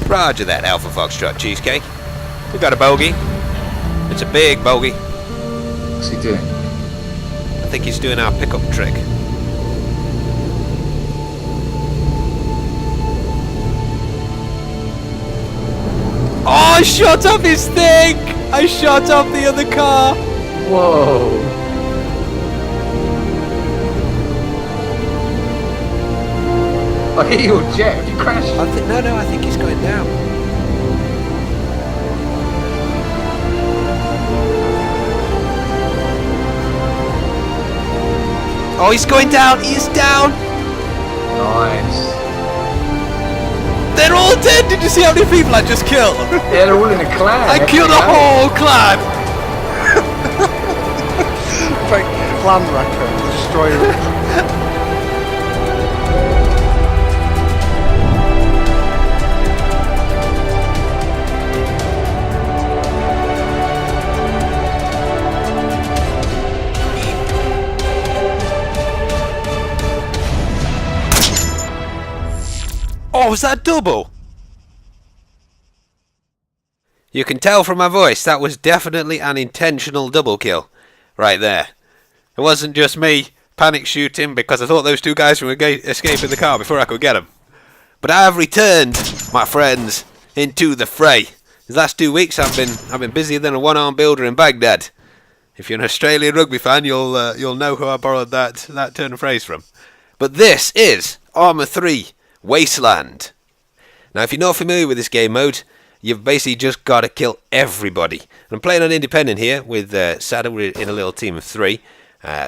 Roger that, Alpha Foxtrot Cheesecake. We got a bogey. It's a big bogey. What's he doing? I think he's doing our pickup trick. Oh, I shot up his thing! I shot up the other car! Whoa! I hear your jet. Have you crashed? No, I think he's going down. Oh, he's going down! He's down! Nice. They're all dead! Did you see how many people I just killed? Yeah, they're all in a clan. I killed a whole clan! Like clan wrecker, destroyer. Oh, was that double? You can tell from my voice that was definitely an intentional double kill right there. It wasn't just me panic shooting because I thought those two guys were escaping the car before I could get them. But I have returned, my friends, into the fray. These last 2 weeks I've been busier than a one-arm builder in Baghdad. If you're an Australian rugby fan, you'll know who I borrowed that turn of phrase from. But this is Arma 3. Wasteland. Now, if you're not familiar with this game mode, you've basically just got to kill everybody. I'm playing on independent here with Sada. We're in a little team of 3.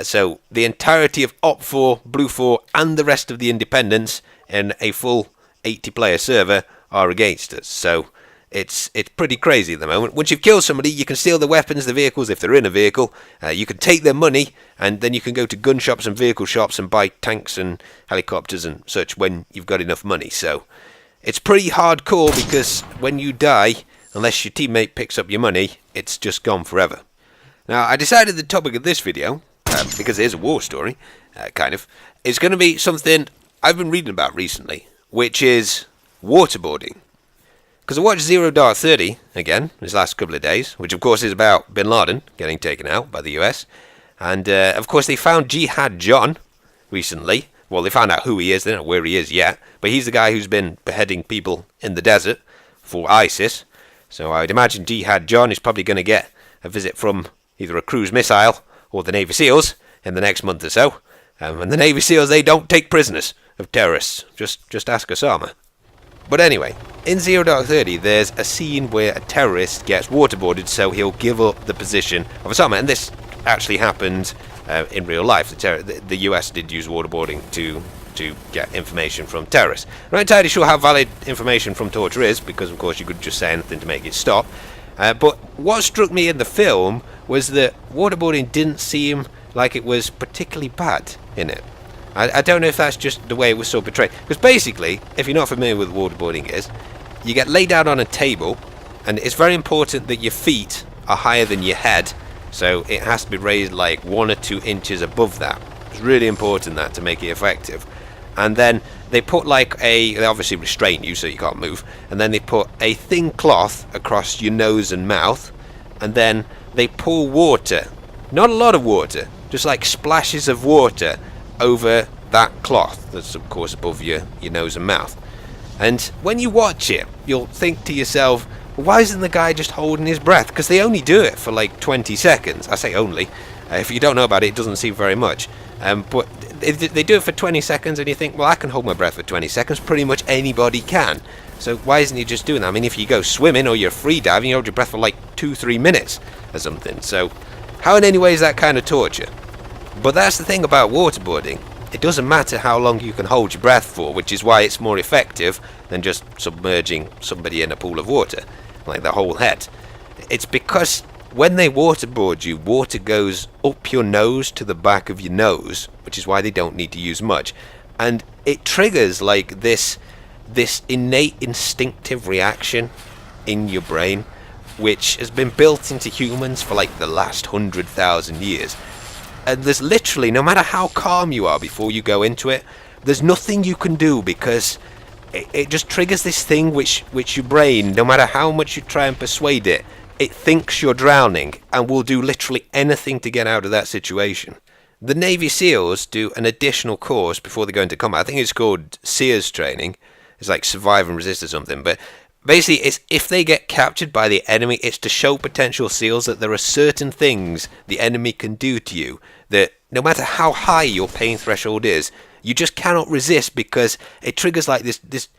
So the entirety of Op 4, Blue 4, and the rest of the independents in a full 80-player server are against us. So it's pretty crazy at the moment. Once you've killed somebody, you can steal the weapons, the vehicles if they're in a vehicle. You can take their money, and then you can go to gun shops and vehicle shops and buy tanks and helicopters and such when you've got enough money. So it's pretty hardcore because when you die, unless your teammate picks up your money, it's just gone forever. Now, I decided the topic of this video, because it is a war story, kind of, is going to be something I've been reading about recently, which is waterboarding. Because I watched 0 Dark 30 again this last couple of days, which of course is about Bin Laden getting taken out by the US. And of course they found Jeanmat recently. Well, they found out who he is, they don't know where he is yet. But he's the guy who's been beheading people in the desert for ISIS. So I would imagine Jeanmat is probably going to get a visit from either a cruise missile or the Navy SEALs in the next month or so. And the Navy SEALs, they don't take prisoners of terrorists. Just ask Arma. But anyway, in 0 Dark 30, there's a scene where a terrorist gets waterboarded, so he'll give up the position of Arma. And this actually happened in real life. The US did use waterboarding to get information from terrorists. I'm not entirely sure how valid information from torture is, because of course you could just say anything to make it stop. But what struck me in the film was that waterboarding didn't seem like it was particularly bad in it. I don't know if that's just the way it was so portrayed. Because basically, if you're not familiar with what waterboarding is, you get laid out on a table, and it's very important that your feet are higher than your head, so it has to be raised like 1 or 2 inches above that. It's really important that to make it effective. And then they put they obviously restrain you so you can't move, and then they put a thin cloth across your nose and mouth, and then they pour water, not a lot of water, just like splashes of water over that cloth that's of course above your nose and mouth. And when you watch it, you'll think to yourself, why isn't the guy just holding his breath? Because they only do it for like 20 seconds. I say only. If you don't know about it, it doesn't seem very much. But they do it for 20 seconds, and you think, well, I can hold my breath for 20 seconds. Pretty much anybody can. So why isn't he just doing that? I mean, if you go swimming or you're free diving, you hold your breath for like 2-3 minutes or something. So how in any way is that kind of torture? But that's the thing about waterboarding. It doesn't matter how long you can hold your breath for, which is why it's more effective than just submerging somebody in a pool of water, like the whole head. It's because when they waterboard you, water goes up your nose to the back of your nose, which is why they don't need to use much. And it triggers like this innate instinctive reaction in your brain, which has been built into humans for like the last 100,000 years. And there's literally, no matter how calm you are before you go into it, there's nothing you can do, because it just triggers this thing which your brain, no matter how much you try and persuade it, it thinks you're drowning and will do literally anything to get out of that situation. The Navy SEALs do an additional course before they go into combat. I think it's called SEARS training. It's like survive and resist or something. But basically, it's if they get captured by the enemy, it's to show potential SEALs that there are certain things the enemy can do to you that no matter how high your pain threshold is, you just cannot resist, because it triggers like this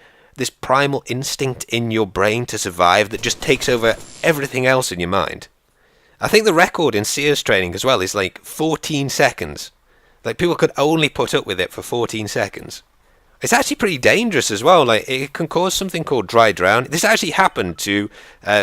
primal instinct in your brain to survive that just takes over everything else in your mind. I think the record in SEARS training as well is like 14 seconds. Like, people could only put up with it for 14 seconds. It's actually pretty dangerous as well. Like, it can cause something called dry drowning. This actually happened to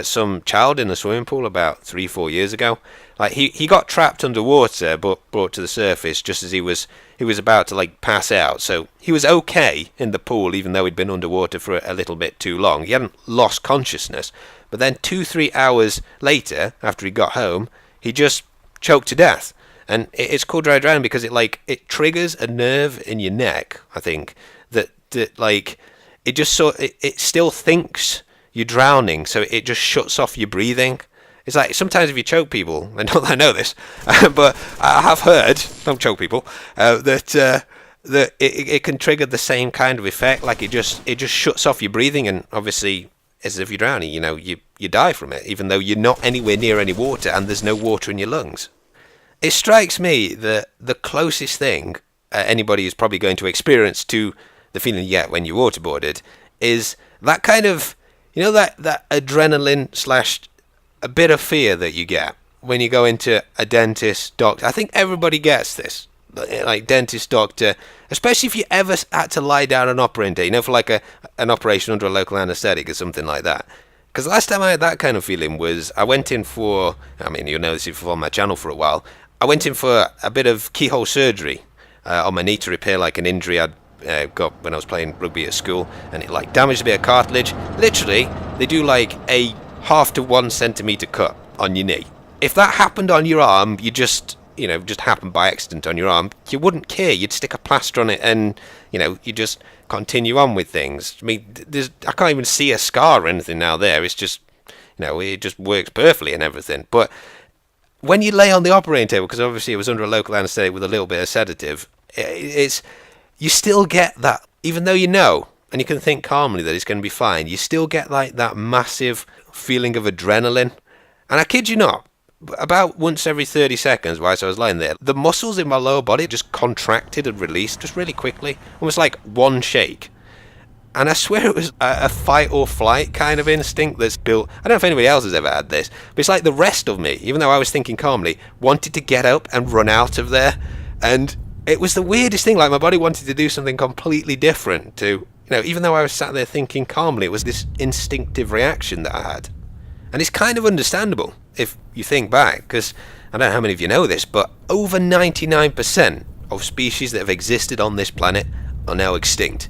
some child in a swimming pool about 3-4 years ago. Like, he got trapped underwater but brought to the surface just as he was about to like pass out. So he was okay in the pool, even though he'd been underwater for a little bit too long. He hadn't lost consciousness. But then 2-3 hours later, after he got home, he just choked to death. And it's called dry drowning because it triggers a nerve in your neck, I think, that like it just it still thinks you're drowning, so it just shuts off your breathing. It's like sometimes if you choke people, and not that I know this, but I have heard, don't choke people, that it can trigger the same kind of effect. Like it just shuts off your breathing, and obviously, as if you're drowning, you die from it, even though you're not anywhere near any water and there's no water in your lungs. It strikes me that the closest thing anybody is probably going to experience to the feeling you get when you're waterboarded is that kind of, that adrenaline / a bit of fear that you get when you go into a dentist, doctor. I think everybody gets this, like dentist, doctor, especially if you ever had to lie down on operating day, for like an operation under a local anaesthetic or something like that. Because last time I had that kind of feeling was I went in for, you'll know this if you follow my channel for a while, I went in for a bit of keyhole surgery on my knee to repair like an injury I'd got when I was playing rugby at school, and it like damaged a bit of cartilage. Literally, they do like a 1/2 to 1 centimetre cut on your knee. If that happened on your arm, you just happened by accident on your arm, you wouldn't care. You'd stick a plaster on it and, you just continue on with things. I mean, I can't even see a scar or anything now there. It's just, it just works perfectly and everything. But when you lay on the operating table, because obviously it was under a local anaesthetic with a little bit of sedative, you still get that, even though and you can think calmly that it's going to be fine, you still get like that massive feeling of adrenaline. And I kid you not, about once every 30 seconds whilst I was lying there, the muscles in my lower body just contracted and released just really quickly, almost like one shake. And I swear it was a fight or flight kind of instinct that's built. I don't know if anybody else has ever had this, but it's like the rest of me, even though I was thinking calmly, wanted to get up and run out of there. And it was the weirdest thing, like my body wanted to do something completely different to, even though I was sat there thinking calmly, it was this instinctive reaction that I had. And it's kind of understandable if you think back, because I don't know how many of you know this, but over 99% of species that have existed on this planet are now extinct.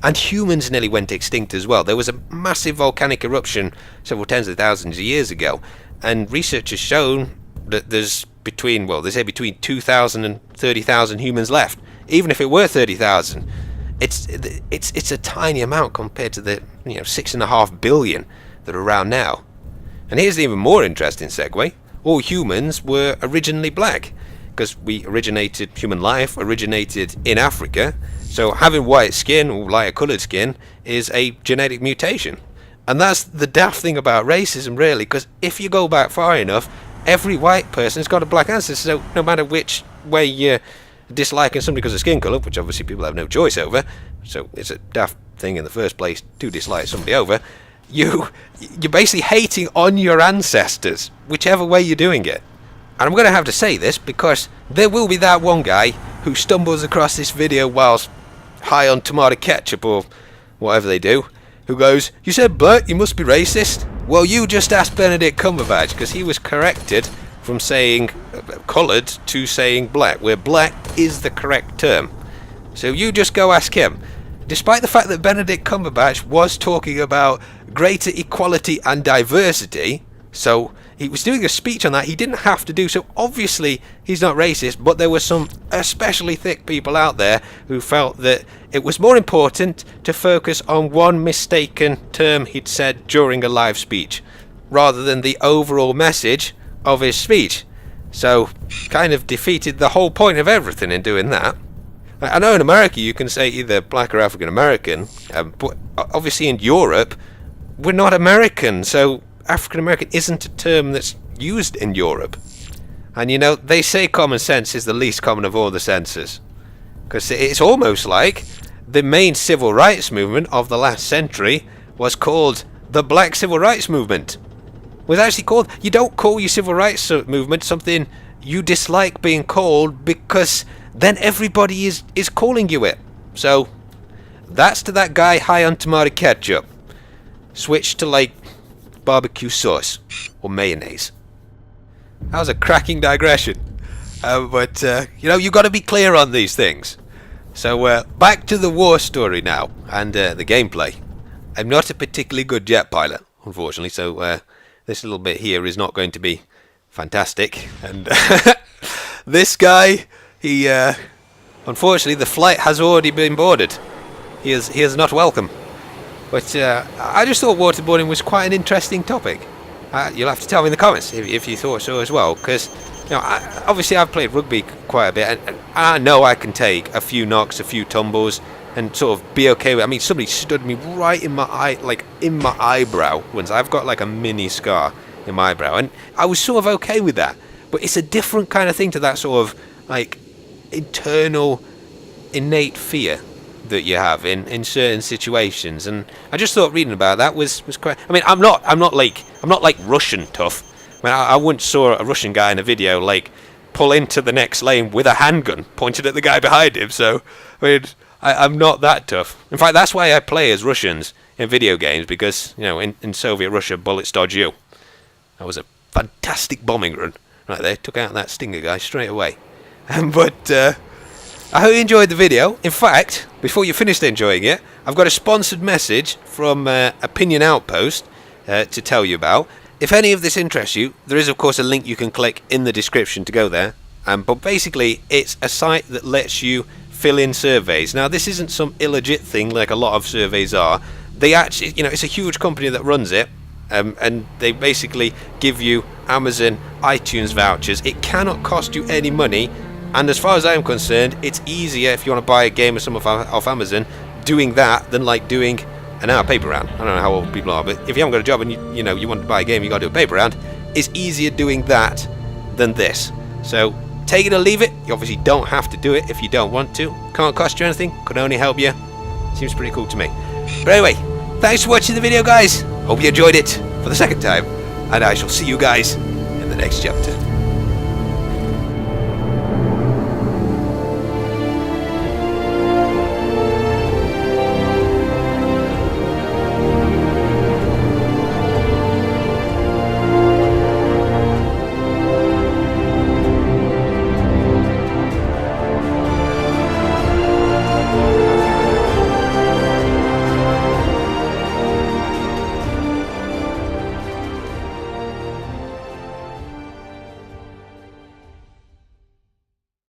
And humans nearly went extinct as well. There was a massive volcanic eruption several tens of thousands of years ago, and research has shown that there's between 2,000 and 30,000 humans left. Even if it were 30,000, it's a tiny amount compared to the 6.5 billion that are around now. And here's the even more interesting segue. All humans were originally black, because human life originated in Africa. So having white skin or lighter coloured skin is a genetic mutation. And that's the daft thing about racism, really, because if you go back far enough, every white person's got a black ancestor. So no matter which way you're disliking somebody because of skin colour, which obviously people have no choice over, so it's a daft thing in the first place to dislike somebody over, you're basically hating on your ancestors, whichever way you're doing it. And I'm going to have to say this because there will be that one guy who stumbles across this video whilst high on tomato ketchup or whatever they do, who goes, "You said black, you must be racist." Well, you just asked Benedict Cumberbatch, because he was corrected from saying coloured to saying black, where black is the correct term. So you just go ask him. Despite the fact that Benedict Cumberbatch was talking about greater equality and diversity, so he was doing a speech on that. He didn't have to do so. Obviously, he's not racist, but there were some especially thick people out there who felt that it was more important to focus on one mistaken term he'd said during a live speech, rather than the overall message of his speech. So, kind of defeated the whole point of everything in doing that. I know in America you can say either black or African American, but obviously in Europe, we're not American, so African American isn't a term that's used in Europe. And you know, they say common sense is the least common of all the senses. Because it's almost like the main civil rights movement of the last century was called the Black Civil Rights Movement. It was actually called, you don't call your civil rights movement something you dislike being called, because then everybody is calling you it. So, that's to that guy high on tomato ketchup. Switch to like barbecue sauce or mayonnaise. That was a cracking digression, but you know, you got to be clear on these things. So back to the war story now, and the gameplay. I'm not a particularly good jet pilot, unfortunately, so this little bit here is not going to be fantastic. And this guy, he unfortunately the flight has already been boarded. He is not welcome. But I just thought waterboarding was quite an interesting topic. You'll have to tell me in the comments if you thought so as well, because you know, obviously I've played rugby quite a bit, and I know I can take a few knocks, a few tumbles, and sort of be okay with it. I mean, somebody stood me right in my eye, like in my eyebrow once. I've got like a mini scar in my eyebrow, and I was sort of okay with that. But it's a different kind of thing to that sort of like internal innate fear that you have in certain situations. And I just thought reading about that was quite. I mean, I'm not like Russian tough. I mean, I once saw a Russian guy in a video like pull into the next lane with a handgun pointed at the guy behind him. So I mean, I'm not that tough. In fact, that's why I play as Russians in video games, because you know, in Soviet Russia, bullets dodge you. That was a fantastic bombing run right there. Took out that Stinger guy straight away. But I hope you enjoyed the video. In fact, before you finished enjoying it, I've got a sponsored message from Opinion Outpost to tell you about. If any of this interests you, there is of course a link you can click in the description to go there. But basically, it's a site that lets you fill in surveys. Now, this isn't some illegit thing like a lot of surveys are. They actually, you know, it's a huge company that runs it. And they basically give you Amazon iTunes vouchers. It cannot cost you any money. And as far as I'm concerned, it's easier if you want to buy a game or something off Amazon doing that than like doing an hour paper round. I don't know how old people are, but if you haven't got a job and you know you want to buy a game, you got to do a paper round. It's easier doing that than this. So take it or leave it. You obviously don't have to do it if you don't want to. Can't cost you anything. Can only help you. Seems pretty cool to me. But anyway, thanks for watching the video, guys. Hope you enjoyed it for the second time, and I shall see you guys in the next chapter.